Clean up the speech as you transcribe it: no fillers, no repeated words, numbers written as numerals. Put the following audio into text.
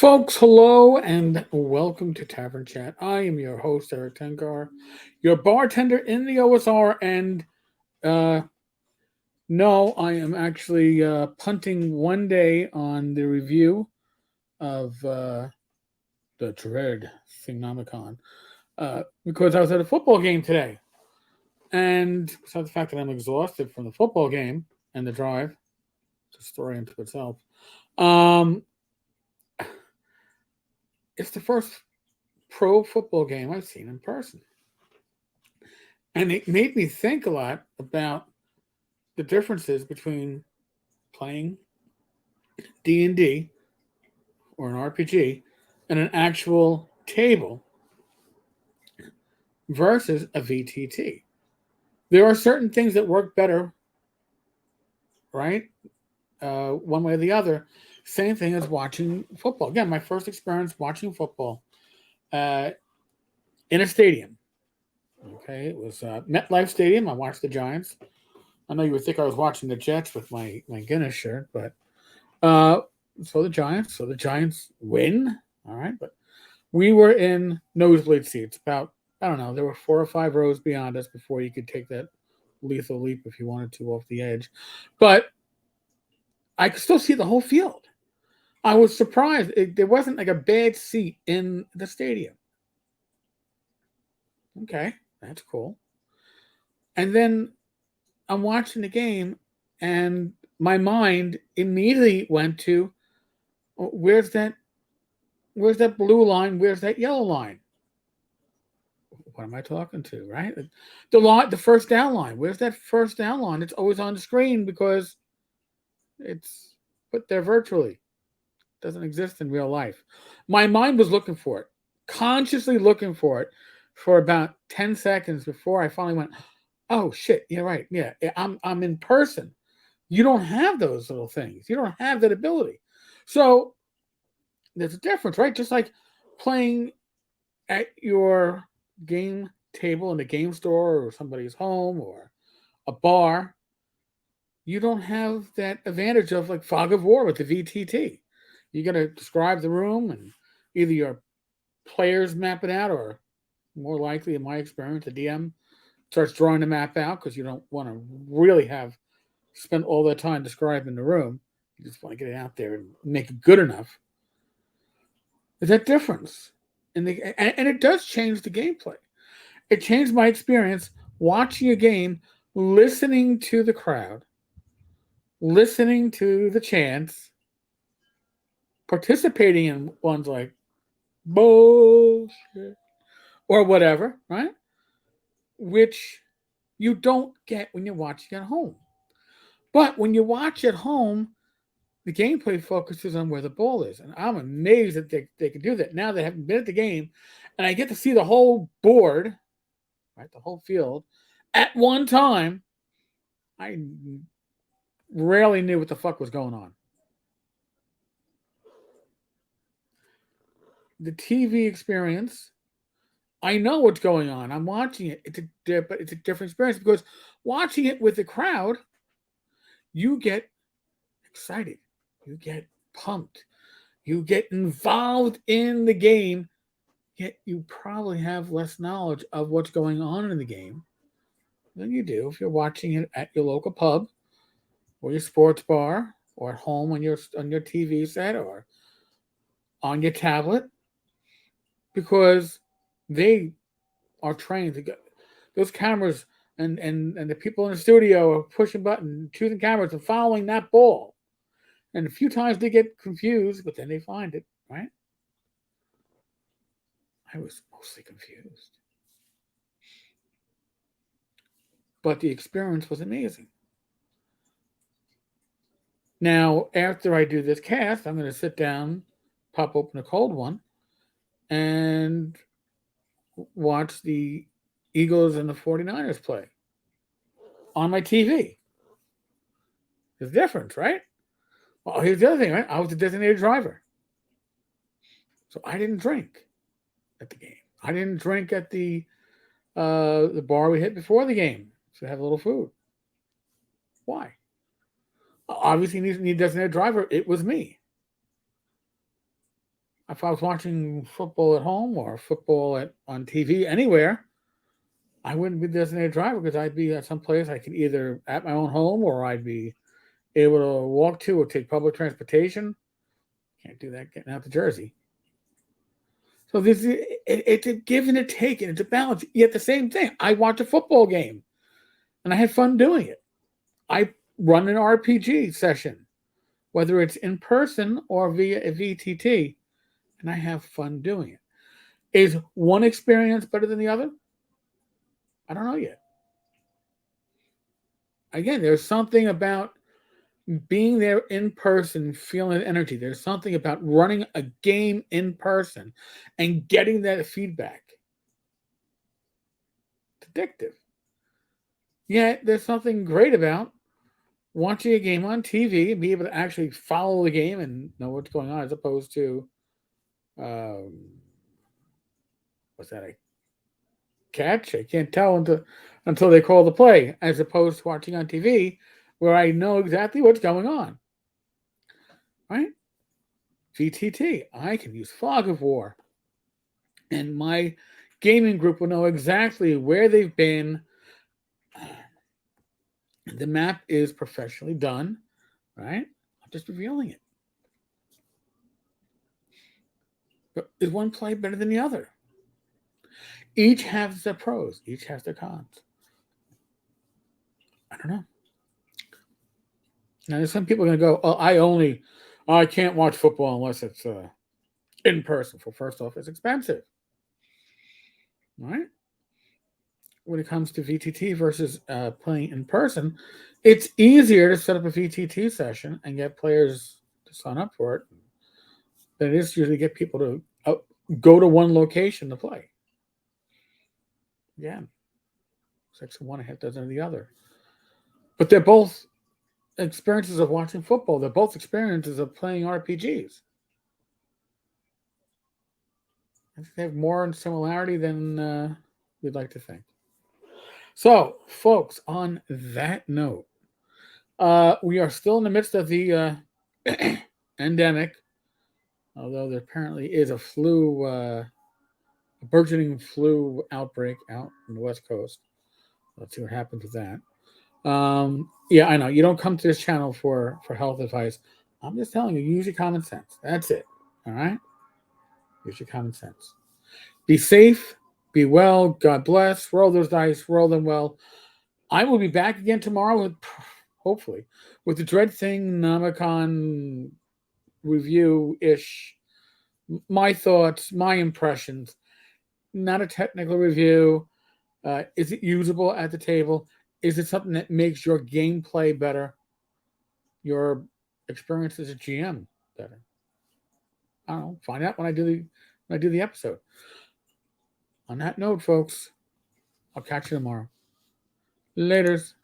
Folks, hello and welcome to Tavern Chat. I am your host, Eric Tenkar, your bartender in the OSR. And uh, no, I am actually punting one day on the review of the Dread Thingnomicon because I was at a football game today. And besides the fact that I'm exhausted from the football game and the drive, it's a story unto itself. Um, it's the first pro football game I've seen in person. And it made me think a lot about the differences between playing D&D or an RPG and an actual table versus a VTT. There are certain things that work better, right? One way or the other. Same thing as watching football. Again, my first experience watching football uh, in a stadium. Okay, it was MetLife Stadium. I watched the Giants. I know you would think I was watching the Jets with my Guinness shirt, but Uh, so the Giants win. All right, but we were in nosebleed seats. About I don't know. There were 4 or 5 rows beyond us before you could take that lethal leap if you wanted to off the edge. But I could still see the whole field. I was surprised. There wasn't like a bad seat in the stadium. Okay, that's cool. And then I'm watching the game, and my mind immediately went to, where's that? Where's that blue line? Where's that yellow line? What am I talking to? Right, the first down line. Where's that first down line? It's always on the screen because it's put there virtually. It doesn't exist in real life. My mind was looking for it, consciously looking for it, for about 10 seconds before I finally went, "Oh shit! Yeah, right. Yeah, I'm in person. You don't have those little things. You don't have that ability. So there's a difference, right? Just like playing at your game table in a game store or somebody's home or a bar, you don't have that advantage of like fog of war with the VTT. You got to describe the room, and either your players map it out, or more likely, in my experience, the DM starts drawing the map out because you don't want to really have spend all that time describing the room. You just want to get it out there and make it good enough. Is that difference? And it does change the gameplay. It changed my experience watching a game, listening to the crowd, listening to the chants, participating in ones like bullshit or whatever, right? Which you don't get when you're watching at home. But when you watch at home, the gameplay focuses on where the ball is. And I'm amazed that they can do that. Now they haven't been at the game, and I get to see the whole board, right, the whole field, at one time. I rarely knew what the fuck was going on. The TV experience, I know what's going on. I'm watching it. But it's a different experience because watching it with the crowd, you get excited, you get pumped, you get involved in the game. Yet you probably have less knowledge of what's going on in the game than you do if you're watching it at your local pub or your sports bar or at home on your TV set or on your tablet, because they are trained to go. Those cameras and the people in the studio are pushing buttons, choosing cameras, and following that ball. And a few times they get confused, but then they find it, right? I was mostly confused. But the experience was amazing. Now, after I do this cast, I'm going to sit down, pop open a cold one, and watch the Eagles and the 49ers play on my TV. There's a difference, right? Well, here's the other thing, right? I was a designated driver. So I didn't drink at the game. I didn't drink at the bar we hit before the game to have a little food. Why? Obviously, need a designated driver. It was me. If I was watching football at home or football on TV anywhere, I wouldn't be a designated driver because I'd be at some place I could either at my own home or I'd be able to walk to or take public transportation. Can't do that getting out to Jersey. So it's a give and a take, and it's a balance. Yet the same thing. I watch a football game, and I had fun doing it. I run an RPG session, whether it's in person or via a VTT, and I have fun doing it. Is one experience better than the other? I don't know yet. Again, there's something about being there in person, feeling the energy. There's something about running a game in person and getting that feedback. It's addictive. Yet there's something great about watching a game on TV and be able to actually follow the game and know what's going on, as opposed to um, what's that? A catch? I can't tell until they call the play, as opposed to watching on TV where I know exactly what's going on. Right? VTT. I can use Fog of War, and my gaming group will know exactly where they've been. The map is professionally done. Right? I'm just revealing it. But is one play better than the other? Each has their pros, each has their cons. I don't know. Now, there's some people are going to go, oh, I can't watch football unless it's in person. Well, first off, it's expensive, right? When it comes to VTT versus playing in person, it's easier to set up a VTT session and get players to sign up for it than it is usually get people to go to one location to play. Yeah, 6 of one, a half dozen of the other. But they're both experiences of watching football. They're both experiences of playing RPGs. I think they have more in similarity than we'd like to think. So, folks, on that note, we are still in the midst of the endemic, although there apparently is a a burgeoning flu outbreak out on the West Coast. Let's see what happens with that. Yeah, I know you don't come to this channel for health advice. I'm just telling you, use your common sense. That's it. All right, use your common sense. Be safe. Be well. God bless. Roll those dice. Roll them well. I will be back again tomorrow with, hopefully, with the Dread Thing Nomicon review ish. My thoughts, my impressions. Not a technical review. Is it usable at the table? Is it something that makes your gameplay better? Your experience as a GM better? I don't know. Find out when I do the episode. On that note, folks, I'll catch you tomorrow. Laters.